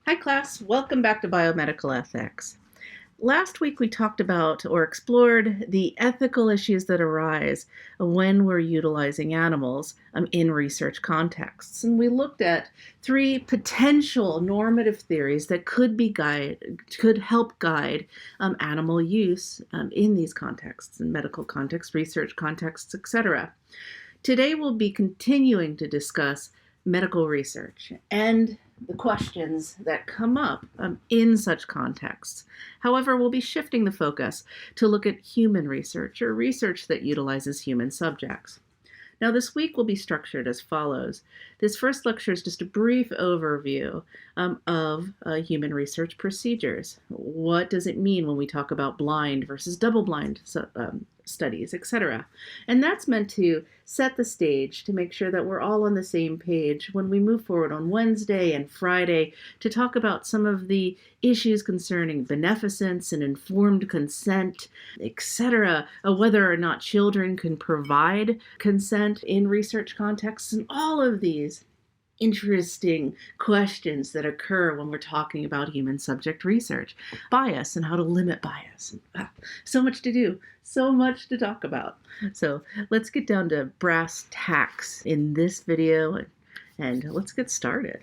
Hi class, welcome back to Biomedical Ethics. Last week we talked about or explored the ethical issues that arise when we're utilizing animals in research contexts. And we looked at three potential normative theories that could help guide animal use in these contexts, in medical contexts, research contexts, etc. Today we'll be continuing to discuss medical research and the questions that come up in such contexts. However, we'll be shifting the focus to look at human research or research that utilizes human subjects. Now, this week will be structured as follows. This first lecture is just a brief overview of human research procedures. What does it mean when we talk about blind versus double-blind studies, etc.? And that's meant to set the stage to make sure that we're all on the same page when we move forward on Wednesday and Friday to talk about some of the issues concerning beneficence and informed consent, etc., whether or not children can provide consent in research contexts, and all of these interesting questions that occur when we're talking about human subject research. Bias and how to limit bias. So much to do, so much to talk about. So let's get down to brass tacks in this video and let's get started.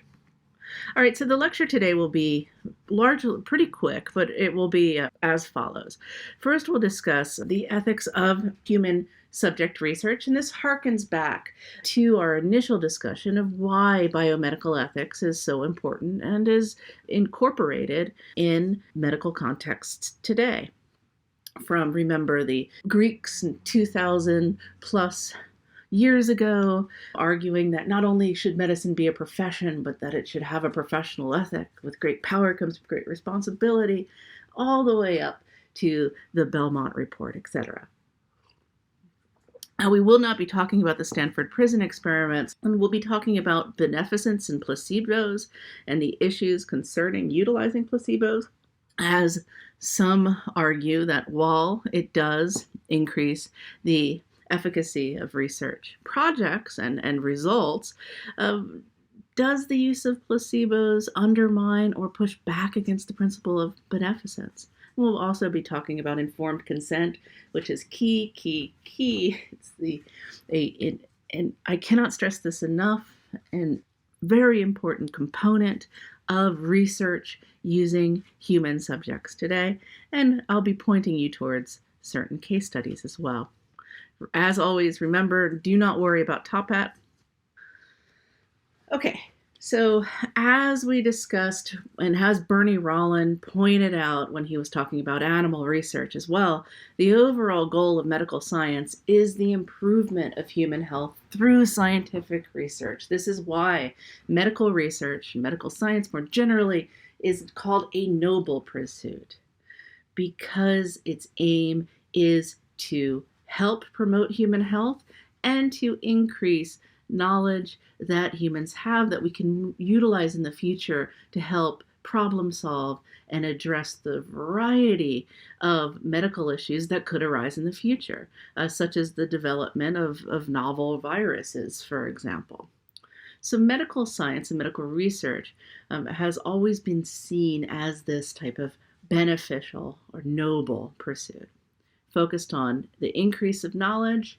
All right, so the lecture today will be largely pretty quick, but it will be as follows. First, we'll discuss the ethics of human subject research, and this harkens back to our initial discussion of why biomedical ethics is so important and is incorporated in medical contexts today. From, remember, the Greeks 2,000 plus years ago, arguing that not only should medicine be a profession, but that it should have a professional ethic. With great power comes great responsibility, all the way up to the Belmont Report, etc. Now, we will not be talking about the Stanford Prison experiments, and we'll be talking about beneficence and placebos and the issues concerning utilizing placebos, as some argue that while it does increase the efficacy of research projects and results, does the use of placebos undermine or push back against the principle of beneficence? We'll also be talking about informed consent, which is key. It's and I cannot stress this enough, and very important component of research using human subjects today. And I'll be pointing you towards certain case studies as well. As always, remember, do not worry about Top Hat. Okay, so as we discussed, and as Bernie Rollin pointed out when he was talking about animal research as well, the overall goal of medical science is the improvement of human health through scientific research. This is why medical research, medical science more generally, is called a noble pursuit, because its aim is to help promote human health and to increase knowledge that humans have that we can utilize in the future to help problem solve and address the variety of medical issues that could arise in the future, such as the development of novel viruses, for example. So medical science and medical research has always been seen as this type of beneficial or noble pursuit, focused on the increase of knowledge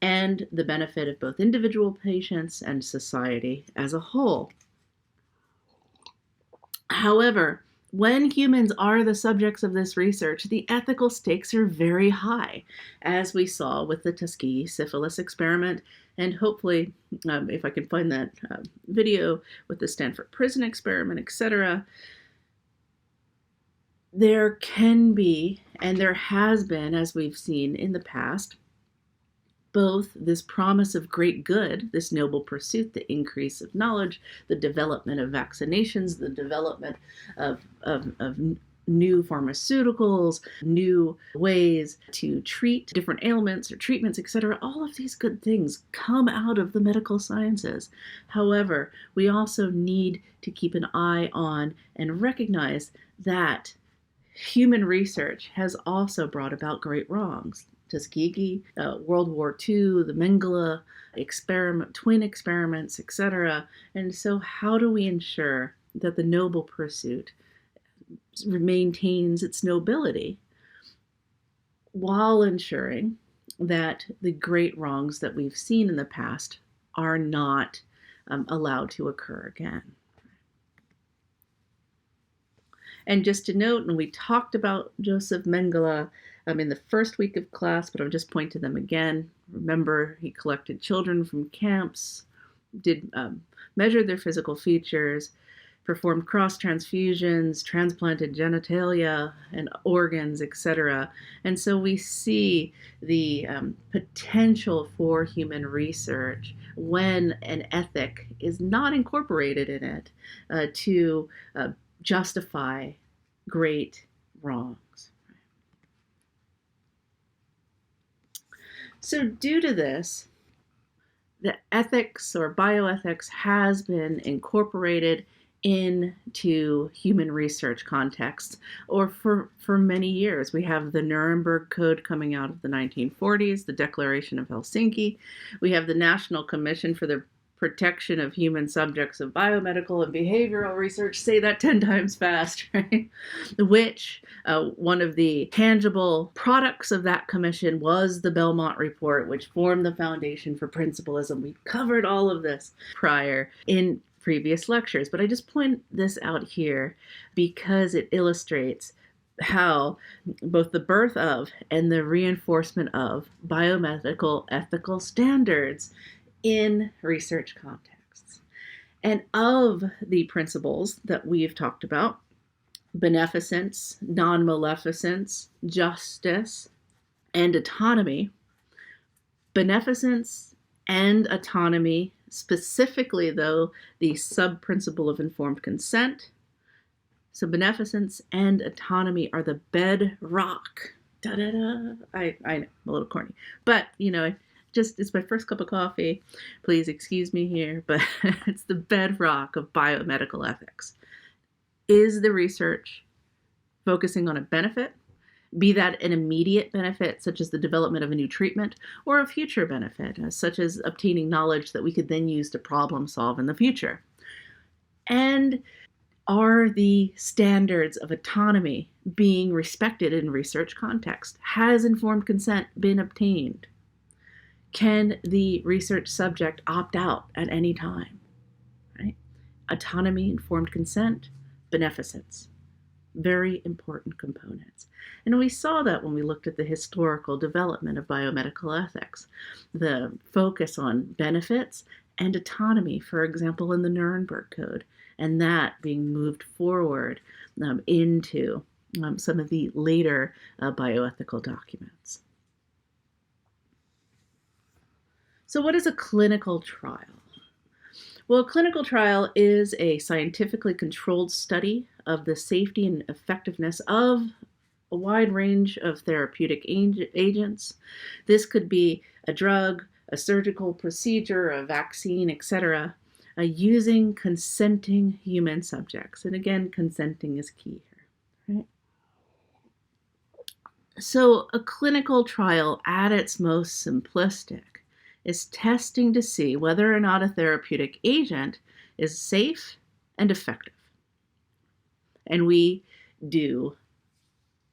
and the benefit of both individual patients and society as a whole. However, when humans are the subjects of this research, the ethical stakes are very high, as we saw with the Tuskegee syphilis experiment, and hopefully, if I can find that video with the Stanford Prison experiment, etc., there can be, and there has been, as we've seen in the past, both this promise of great good, this noble pursuit, the increase of knowledge, the development of vaccinations, the development of new pharmaceuticals, new ways to treat different ailments or treatments, etc. All of these good things come out of the medical sciences. However, we also need to keep an eye on and recognize that human research has also brought about great wrongs. Tuskegee, World War II, the Mengele experiment, twin experiments, etc. And so how do we ensure that the noble pursuit maintains its nobility while ensuring that the great wrongs that we've seen in the past are not allowed to occur again. And just to note, and we talked about Joseph Mengele in the first week of class, but I'll just point to them again. Remember, he collected children from camps, did measure their physical features, performed cross transfusions, transplanted genitalia and organs, etc. And so we see the potential for human research when an ethic is not incorporated in it to justify great wrongs. So due to this, the ethics or bioethics has been incorporated into human research contexts, or for many years. We have the Nuremberg Code coming out of the 1940s, the Declaration of Helsinki. We have the National Commission for the Protection of Human Subjects of Biomedical and Behavioral Research, say that 10 times fast, right? Which one of the tangible products of that commission was the Belmont Report, which formed the foundation for principalism. We covered all of this prior in previous lectures, but I just point this out here because it illustrates how both the birth of and the reinforcement of biomedical ethical standards in research contexts. And of the principles that we've talked about, beneficence, non-maleficence, justice, and autonomy, beneficence and autonomy, specifically though, the sub-principle of informed consent. So beneficence and autonomy are the bedrock. Da-da-da. I'm a little corny, but just it's my first cup of coffee. Please excuse me here, but it's the bedrock of biomedical ethics. Is the research focusing on a benefit, be that an immediate benefit, such as the development of a new treatment, or a future benefit, such as obtaining knowledge that we could then use to problem solve in the future? And are the standards of autonomy being respected in research context? Has informed consent been obtained? Can the research subject opt out at any time? Right? Autonomy, informed consent, beneficence. Very important components. And we saw that when we looked at the historical development of biomedical ethics. The focus on benefits and autonomy, for example, in the Nuremberg Code, and that being moved forward into some of the later bioethical documents. So what is a clinical trial? Well, a clinical trial is a scientifically controlled study of the safety and effectiveness of a wide range of therapeutic agents. This could be a drug, a surgical procedure, a vaccine, etc., using consenting human subjects. And again, consenting is key here, right? So a clinical trial at its most simplistic is testing to see whether or not a therapeutic agent is safe and effective. And we do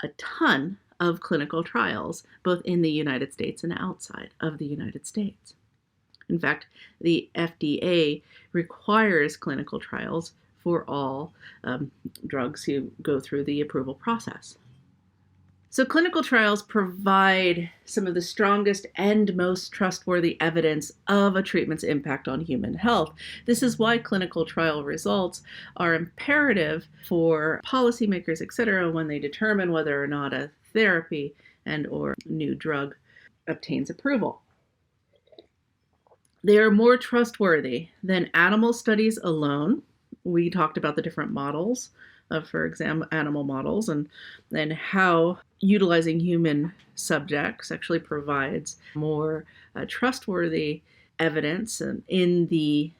a ton of clinical trials, both in the United States and outside of the United States. In fact, the FDA requires clinical trials for all drugs who go through the approval process. So clinical trials provide some of the strongest and most trustworthy evidence of a treatment's impact on human health. This is why clinical trial results are imperative for policymakers, etc., when they determine whether or not a therapy and or new drug obtains approval. They are more trustworthy than animal studies alone. We talked about the different models for example, animal models, and how utilizing human subjects actually provides more trustworthy evidence in the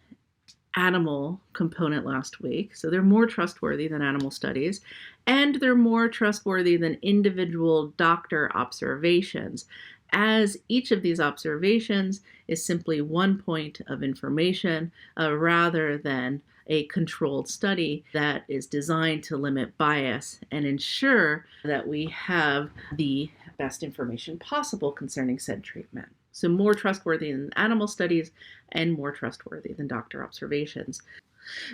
animal component last week. So they're more trustworthy than animal studies, and they're more trustworthy than individual doctor observations, as each of these observations is simply one point of information rather than a controlled study that is designed to limit bias and ensure that we have the best information possible concerning said treatment. So more trustworthy than animal studies and more trustworthy than doctor observations.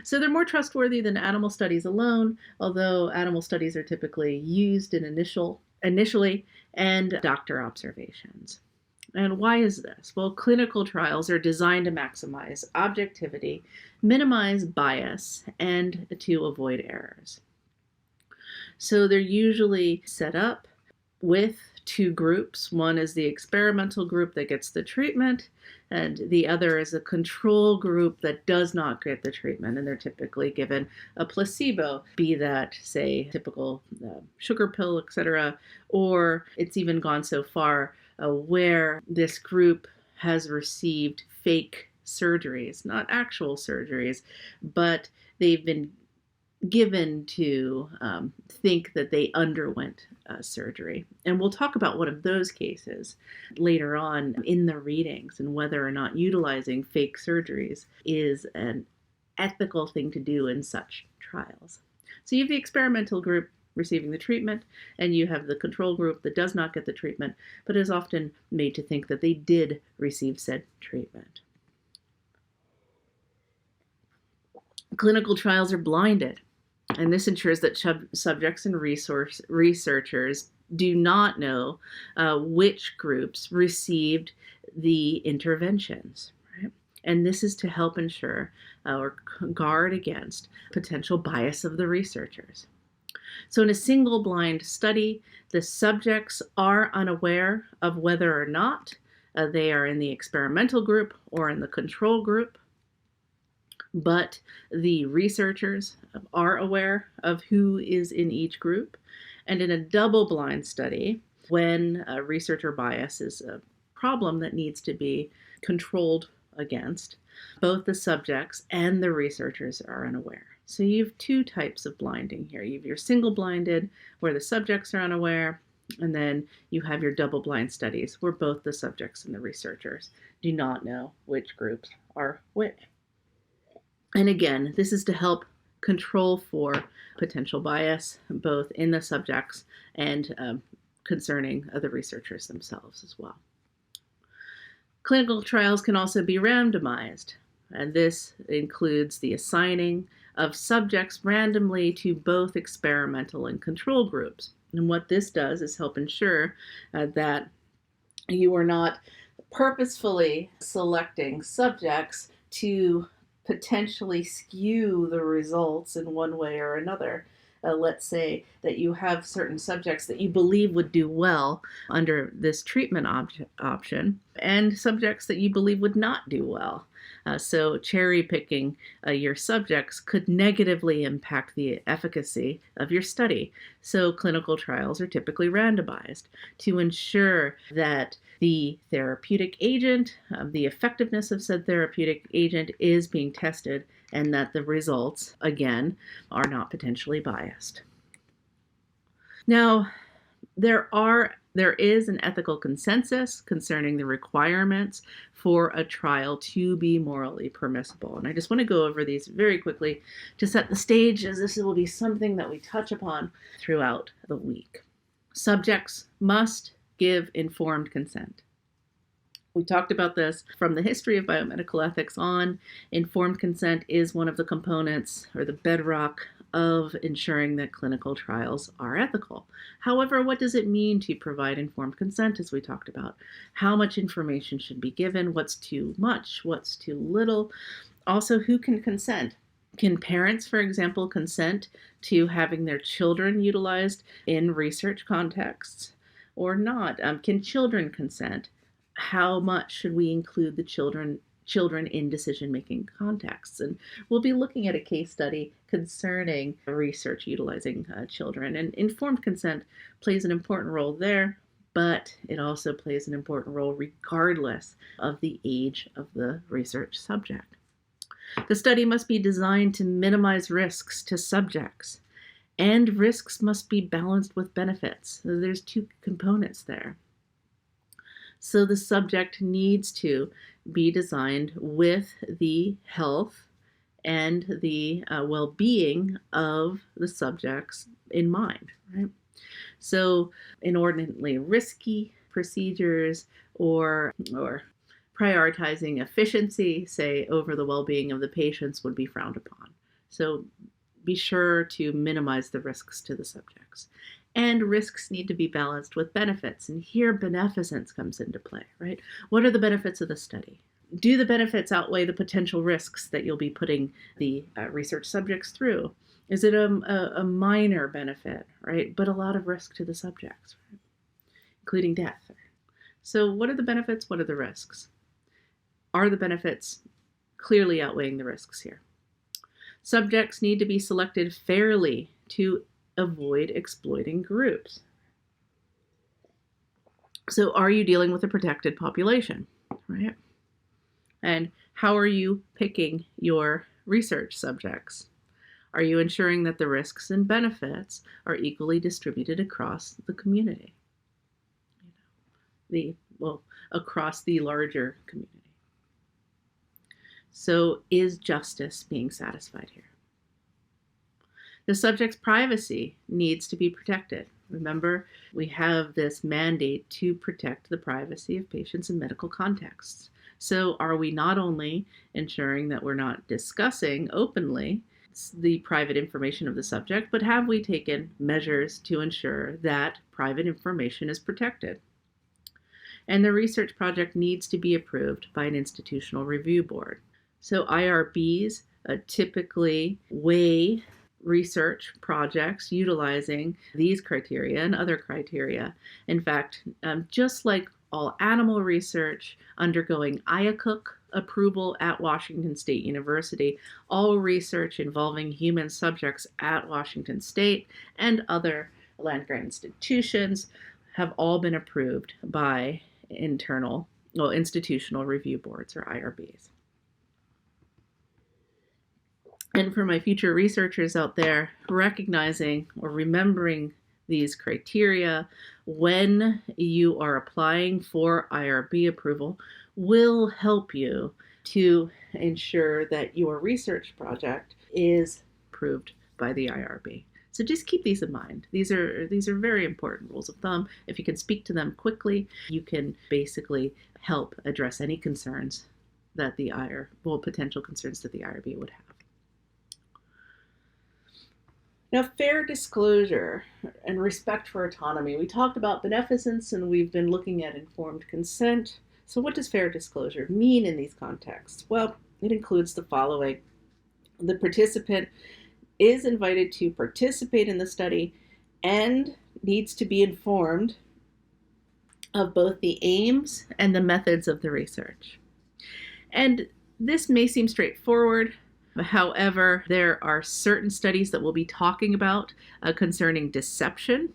So they're more trustworthy than animal studies alone, although animal studies are typically used initially and doctor observations. And why is this? Well, clinical trials are designed to maximize objectivity, minimize bias, and to avoid errors. So they're usually set up with two groups. One is the experimental group that gets the treatment, and the other is a control group that does not get the treatment, and they're typically given a placebo, be that, say, typical sugar pill, etc., or it's even gone so far where this group has received fake surgeries, not actual surgeries, but they've been given to think that they underwent surgery. And we'll talk about one of those cases later on in the readings and whether or not utilizing fake surgeries is an ethical thing to do in such trials. So you have the experimental group receiving the treatment, and you have the control group that does not get the treatment, but is often made to think that they did receive said treatment. Clinical trials are blinded, and this ensures that subjects and researchers do not know which groups received the interventions. Right? And this is to help ensure or guard against potential bias of the researchers. So in a single blind study, the subjects are unaware of whether or not they are in the experimental group or in the control group, but the researchers are aware of who is in each group. And in a double-blind study, when researcher bias is a problem that needs to be controlled against, both the subjects and the researchers are unaware. So you have two types of blinding here. You have your single-blinded, where the subjects are unaware, and then you have your double-blind studies, where both the subjects and the researchers do not know which groups are which. And again, this is to help control for potential bias, both in the subjects and concerning the researchers themselves as well. Clinical trials can also be randomized, and this includes the assigning of subjects randomly to both experimental and control groups. And what this does is help ensure that you are not purposefully selecting subjects to potentially skew the results in one way or another. Let's say that you have certain subjects that you believe would do well under this treatment option and subjects that you believe would not do well. So cherry picking your subjects could negatively impact the efficacy of your study. So clinical trials are typically randomized to ensure that the therapeutic agent, the effectiveness of said therapeutic agent is being tested, and that the results, again, are not potentially biased. Now, there is an ethical consensus concerning the requirements for a trial to be morally permissible. And I just want to go over these very quickly to set the stage, as this will be something that we touch upon throughout the week. Subjects must give informed consent. We talked about this from the history of biomedical ethics on. Informed consent is one of the components or the bedrock of ensuring that clinical trials are ethical. However, what does it mean to provide informed consent, as we talked about? How much information should be given? What's too much? What's too little? Also, who can consent? Can parents, for example, consent to having their children utilized in research contexts or not? Can children consent? How much should we include the children in decision-making contexts? And we'll be looking at a case study concerning research utilizing children. And informed consent plays an important role there, but it also plays an important role regardless of the age of the research subject. The study must be designed to minimize risks to subjects, and risks must be balanced with benefits. So there's two components there. So the subject needs to be designed with the health and the well-being of the subjects in mind, right? So inordinately risky procedures or prioritizing efficiency, say, over the well-being of the patients would be frowned upon. So be sure to minimize the risks to the subjects. And risks need to be balanced with benefits. And here beneficence comes into play, right? What are the benefits of the study? Do the benefits outweigh the potential risks that you'll be putting the research subjects through? Is it a minor benefit, right? But a lot of risk to the subjects, right? Including death. So what are the benefits? What are the risks? Are the benefits clearly outweighing the risks here? Subjects need to be selected fairly to avoid exploiting groups. So are you dealing with a protected population, right? And how are you picking your research subjects? Are you ensuring that the risks and benefits are equally distributed across the community? Across the larger community. So is justice being satisfied here? The subject's privacy needs to be protected. Remember, we have this mandate to protect the privacy of patients in medical contexts. So are we not only ensuring that we're not discussing openly the private information of the subject, but have we taken measures to ensure that private information is protected? And the research project needs to be approved by an institutional review board. So IRBs typically weigh research projects utilizing these criteria and other criteria. In fact, just like all animal research undergoing IACUC approval at Washington State University, all research involving human subjects at Washington State and other land-grant institutions have all been approved by institutional review boards, or IRBs. And for my future researchers out there, recognizing or remembering these criteria when you are applying for IRB approval will help you to ensure that your research project is approved by the IRB. So just keep these in mind. These are very important rules of thumb. If you can speak to them quickly, you can basically help address any concerns that potential concerns that the IRB would have. Now, fair disclosure and respect for autonomy. We talked about beneficence and we've been looking at informed consent. So what does fair disclosure mean in these contexts? Well, it includes the following. The participant is invited to participate in the study and needs to be informed of both the aims and the methods of the research. And this may seem straightforward. However, there are certain studies that we'll be talking about concerning deception,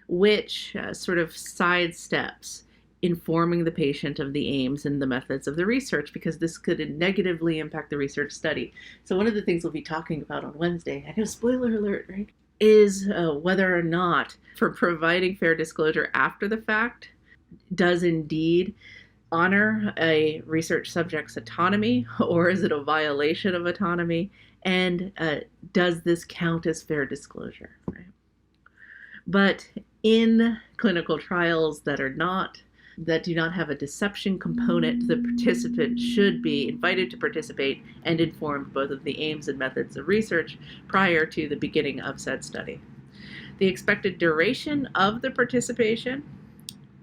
which sort of sidesteps informing the patient of the aims and the methods of the research, because this could negatively impact the research study. So one of the things we'll be talking about on Wednesday, I know, spoiler alert, right, is whether or not for providing fair disclosure after the fact does indeed honor a research subject's autonomy, or is it a violation of autonomy? And does this count as fair disclosure? Right? But in clinical trials that do not have a deception component, the participant should be invited to participate and informed both of the aims and methods of research prior to the beginning of said study. The expected duration of the participation,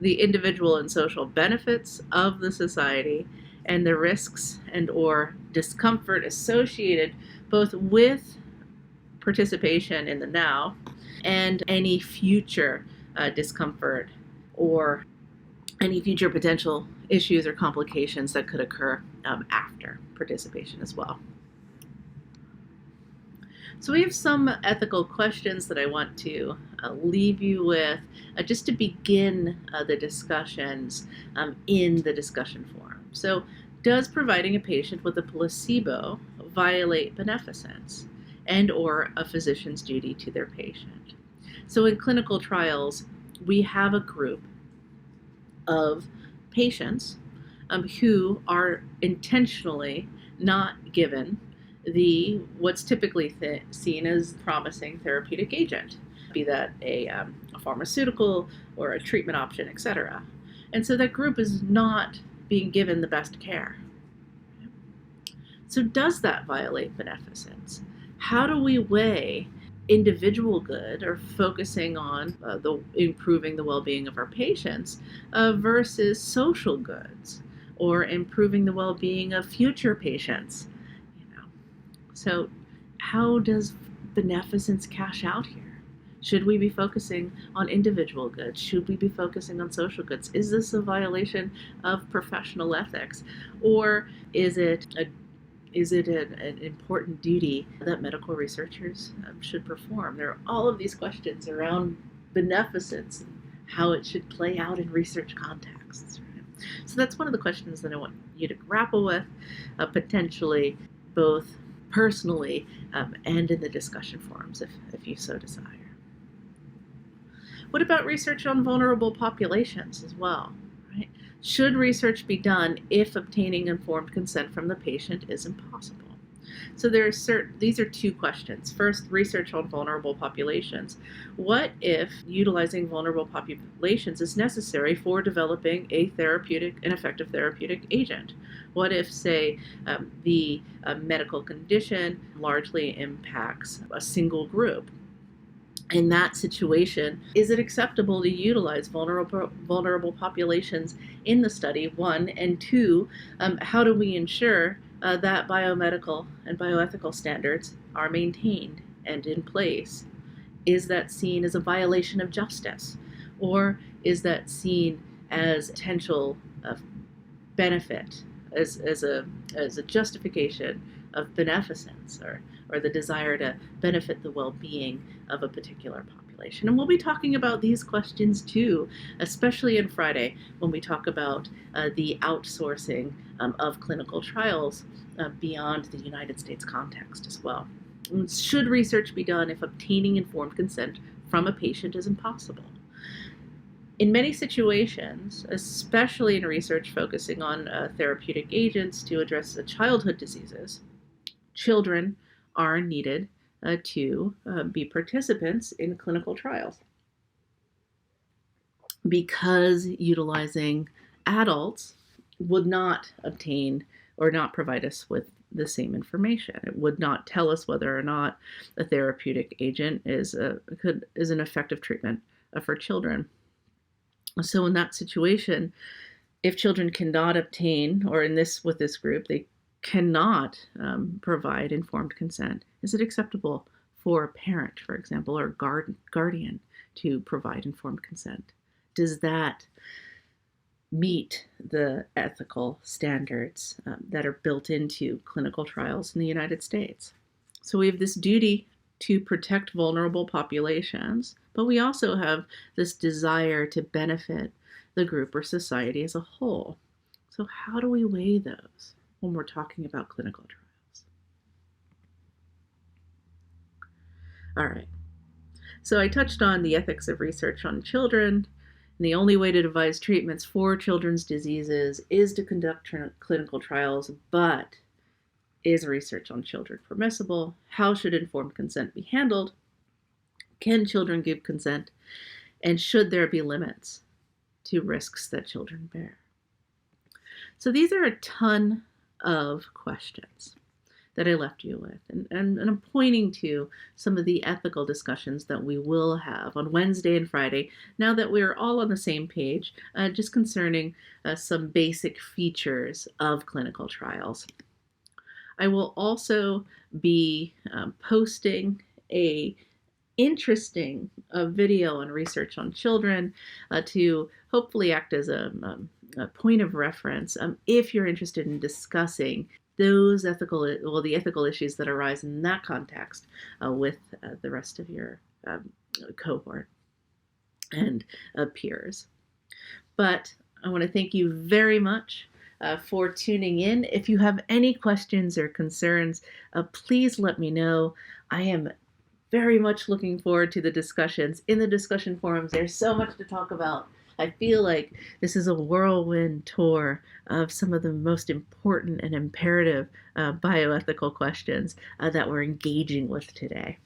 the individual and social benefits of the society, and the risks and or discomfort associated both with participation in the now and any future discomfort or any future potential issues or complications that could occur after participation as well. So we have some ethical questions that I want to leave you with just to begin the discussions in the discussion forum. So does providing a patient with a placebo violate beneficence and or a physician's duty to their patient? So in clinical trials, we have a group of patients who are intentionally not given the what's typically seen as promising therapeutic agent, be that a pharmaceutical or a treatment option, etc. And so that group is not being given the best care. So does that violate beneficence? How do we weigh individual good or focusing on improving the well-being of our patients versus social goods or improving the well-being of future patients? So how does beneficence cash out here? Should we be focusing on individual goods? Should we be focusing on social goods? Is this a violation of professional ethics? Or is it an important duty that medical researchers should perform? There are all of these questions around beneficence and how it should play out in research contexts. Right? So that's one of the questions that I want you to grapple with, potentially both personally and in the discussion forums if you so desire. What about research on vulnerable populations as well? Right? Should research be done if obtaining informed consent from the patient is impossible? So these are two questions. First, research on vulnerable populations. What if utilizing vulnerable populations is necessary for developing an effective therapeutic agent? What if, say, the medical condition largely impacts a single group? In that situation, is it acceptable to utilize vulnerable populations in the study, one, and two, how do we ensure that biomedical and bioethical standards are maintained and in place? Is that seen as a violation of justice? Or is that seen as potential benefit, as a justification of beneficence or the desire to benefit the well-being of a particular population? And we'll be talking about these questions too, especially in Friday when we talk about the outsourcing of clinical trials beyond the United States context as well. And should research be done if obtaining informed consent from a patient is impossible? In many situations, especially in research focusing on therapeutic agents to address childhood diseases, children are needed to be participants in clinical trials, because utilizing adults would not obtain or not provide us with the same information. It would not tell us whether or not a therapeutic agent is an effective treatment for children. So in that situation, if children cannot obtain, or with this group, they cannot provide informed consent, is it acceptable for a parent, for example, or guardian to provide informed consent? Does that meet the ethical standards that are built into clinical trials in the United States? So we have this duty to protect vulnerable populations, but we also have this desire to benefit the group or society as a whole. So how do we weigh those when we're talking about clinical trials? All right. So I touched on the ethics of research on children, and the only way to devise treatments for children's diseases is to conduct clinical trials, but is research on children permissible? How should informed consent be handled? Can children give consent? And should there be limits to risks that children bear? So these are a ton of questions that I left you with. And I'm pointing to some of the ethical discussions that we will have on Wednesday and Friday, now that we're all on the same page, just concerning some basic features of clinical trials. I will also be posting a interesting video on research on children to hopefully act as a point of reference if you're interested in discussing the ethical issues that arise in that context with the rest of your cohort and peers. But I want to thank you very much for tuning in. If you have any questions or concerns, please let me know. I am very much looking forward to the discussions in the discussion forums. There's so much to talk about I feel like this is a whirlwind tour of some of the most important and imperative bioethical questions that we're engaging with today.